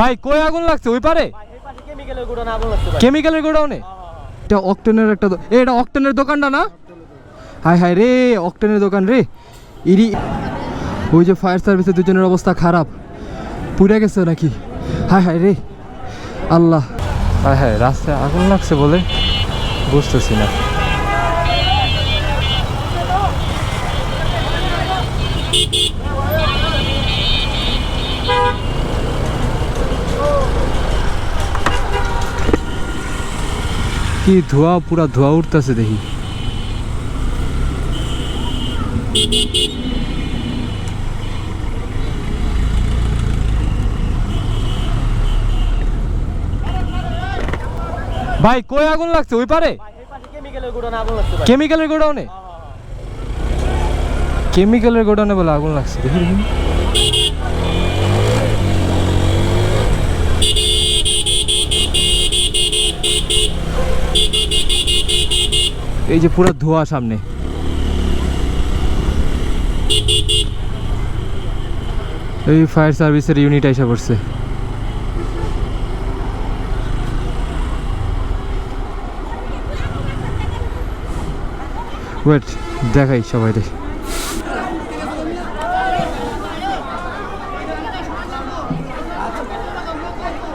ভাই কই আগুন লাগছে ওই পারে? কেমিক্যালের গোডাউনে? এটা অক্টেনের একটা এটা অক্টেনের দোকানটা না? হাই হাই রে, অক্টেনের দোকান রে। ইরি ওই যে ফায়ার সার্ভিসের দুজনের অবস্থা খারাপ, পুড়ে গেছে নাকি? হাই হাই রে আল্লাহ। হাই হাই, রাস্তায় আগুন লাগছে বলে বুঝতেছি না। কি ধোঁয়া, পুরা ধোঁয়া উঠতেছে দেখি। ভাই কই আগুন লাগছে ওই পারে? কেমিক্যালের গোডাউনে? কেমিক্যালের গোডাউনে বলে আগুন লাগছে দেখি। এই যে পুরো ধোঁয়া সামনে। এই ফায়ার সার্ভিসের ইউনিট এসে পড়ছে। ওয়েট, দেখাই সবাই রে।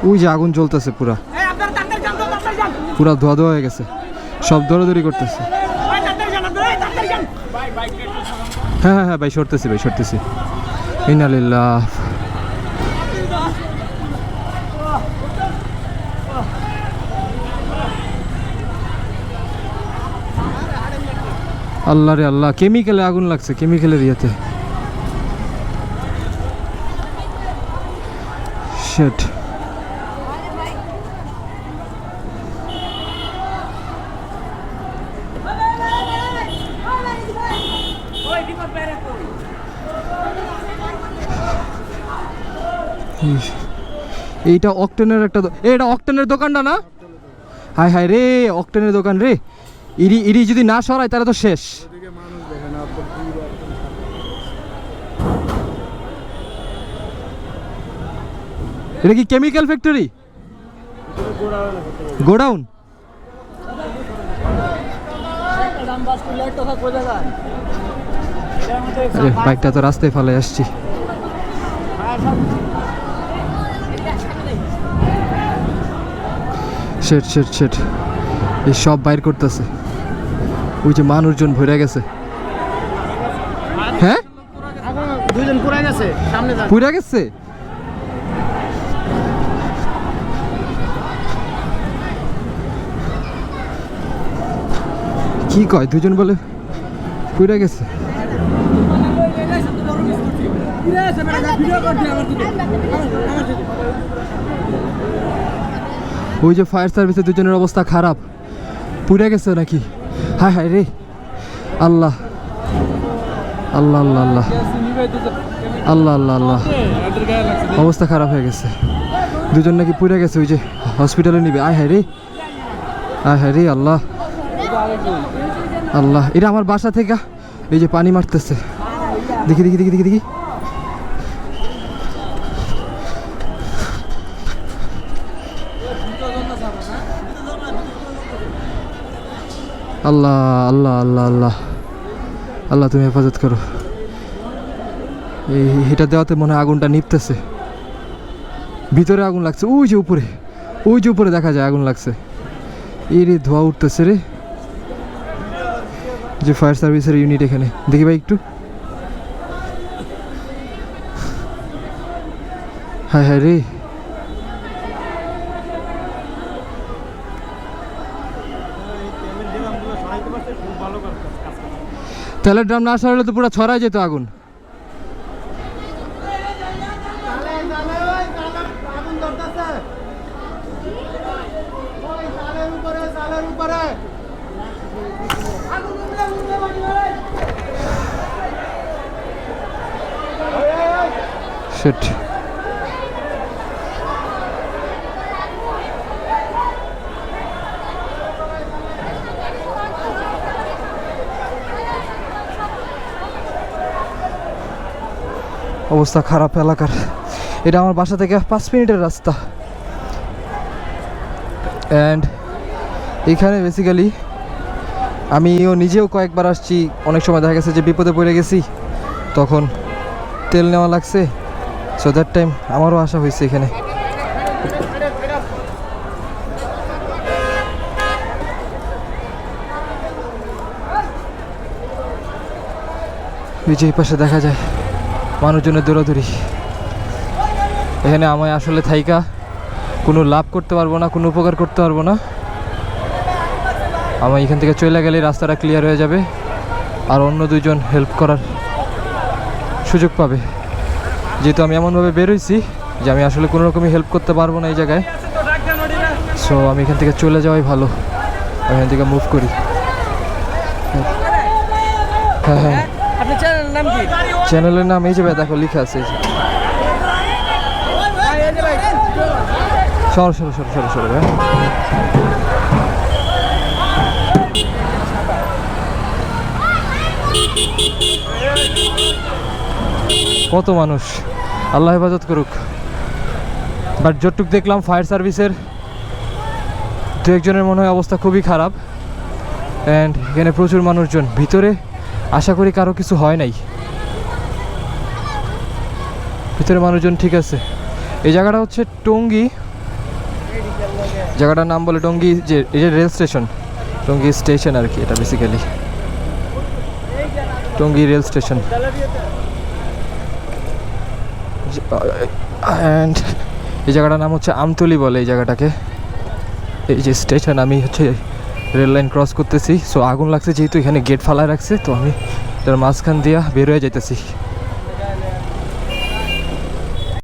ওই যে আগুন জ্বলতেছে, পুরা পুরা ধোয়া ধোয়া হয়ে গেছে, সব দৌড়াদৌড়ি করতেছে। হ্যাঁ হ্যাঁ হ্যাঁ ভাই, সরতেছি ভাই, সরতেছি। ইন্নালিল্লাহ। আল্লাহ রে আল্লাহ, কেমিক্যালে আগুন লাগছে, কেমিক্যালের ইয়েতে। শিট। এইটা অক্টেনের একটা এটা অক্টেনের দোকানটা না? হাই হাই রে, অক্টেনের দোকান রে। ইরি ইরি যদি না সরায় তাহলে তো শেষ। এটা কি কেমিক্যাল ফ্যাক্টরি? গোডাউন? বাইকটা তো রাস্তায় ফেলে আসছি। শেট শেট শেট, এই সব বাইর করতেছে। ওই যে মানুষজন ভরে গেছে। হ্যাঁ, দুইজন পুরা গেছে, সামনে যান। পুরা গেছে? কি কয়, দুজন বলে পুরা গেছে? ওই যে ফায়ার সার্ভিসের দুজনের অবস্থা খারাপ, পুড়ে গেছে নাকি? হাই হাই রে আল্লাহ আল্লাহ আল্লাহ আল্লাহ আল্লাহ আল্লাহ আল্লাহ, অবস্থা খারাপ হয়ে গেছে। দুজন নাকি পুড়ে গেছে, ওই যে হসপিটালে নিবে। আয় হায় রে, আয় হায় রে আল্লাহ আল্লাহ। এটা আমার বাসা থেকে এই যে পানি মারতেছে, দেখি দেখি দেখি দেখি দেখি। আল্লাহ আল্লাহ আল্লাহ আল্লাহ আল্লাহ, তুমি হেফাজত করো। এই এটা দেওয়াতে মনে হয় আগুনটা নিভতেছে, ভিতরে আগুন লাগছে। ওই যে উপরে, ওই যে উপরে দেখা যায় আগুন লাগছে। এই রে ধোঁয়া উঠতেছে রে, যে ফায়ার সার্ভিসের ইউনিট এখানে। দেখি ভাই একটু। হায় হায় রে, তেলের ড্রাম না সরালে তো পুরো ছড়াই যেত আগুন। শিট। অবস্থা খারাপ এলাকার। এটা আমার বাসা থেকে 5 মিনিটের রাস্তা। অ্যান্ড এখানে বেসিক্যালি আমিও নিজেও কয়েকবার আসছি, অনেক সময় দেখা গেছে যে বিপদে পড়ে গেছি, তখন তেল নেওয়া লাগছে। সো দ্যাট টাইম আমারও আসা হয়েছে এখানে। এই যে এই পাশে দেখা যায় মানুষজনের দৌড়াদৌড়ি। এখানে আমায় আসলে থাইকা কোনো লাভ করতে পারবো না, কোনো উপকার করতে পারবো না। আমি এখান থেকে চলে গেলে রাস্তাটা ক্লিয়ার হয়ে যাবে, আর অন্য দুইজন হেল্প করার সুযোগ পাবে। যেহেতু আমি এমনভাবে বেরোইছি যে আমি আসলে কোনো রকমই হেল্প করতে পারবো না এই জায়গায়, সো আমি এখান থেকে চলে যাওয়াই ভালো। আমি এখান থেকে মুভ করি। হ্যাঁ হ্যাঁ, আপনার চ্যানেলের নাম কি? চ্যানেলের নাম এই যে ভাই দেখো লেখা আছে। সরো সরো সরো সরো সরো ভাই। কত মানুষ, আল্লাহ হেফাজত করুক। বাট যতটুক দেখলাম ফায়ার সার্ভিসের দু একজনের মনে হয় অবস্থা খুবই খারাপ। অ্যান্ড এখানে প্রচুর মানুষজন, ভিতরে আশা করি কারো কিছু হয় নাই, ভিতরে মানুষজন ঠিক আছে। এই জায়গাটা হচ্ছে টঙ্গী, জায়গাটার নাম বলে টঙ্গী, যে এই যে রেল স্টেশন, টঙ্গী স্টেশন আর কি, এটা basically Tongi rail station. And এই জায়গাটার নাম হচ্ছে আমতলি বলে এই জায়গাটাকে। এই যে স্টেশন, আমি হচ্ছে রেল লাইন ক্রস করতেছি। সো আগুন লাগছে, যেহেতু এখানে গেট ফালায় রাখছে, তো আমি এটার মাঝখান দিয়া বের হয়ে যাইতেছি।